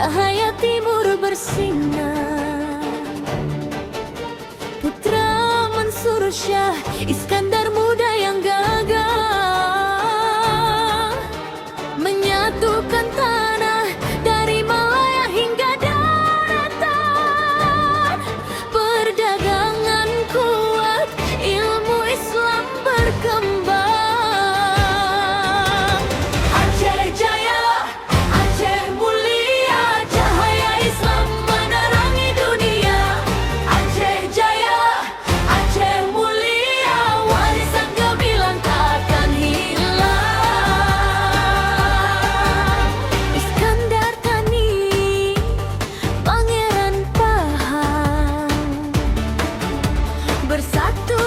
cahaya timur bersinar. Putra Mansur Shah, Iskandar muda yang gagah, menyatukan tanah dari Malaya hingga daratan. Perdagangan kuat, ilmu Islam berkembang. Aceh Jaya, Aceh mulia, cahaya Islam menerangi dunia. Aceh Jaya, Aceh mulia, warisan gemilang takkan hilang. Iskandar Thani, Pangeran Pahang, bersatu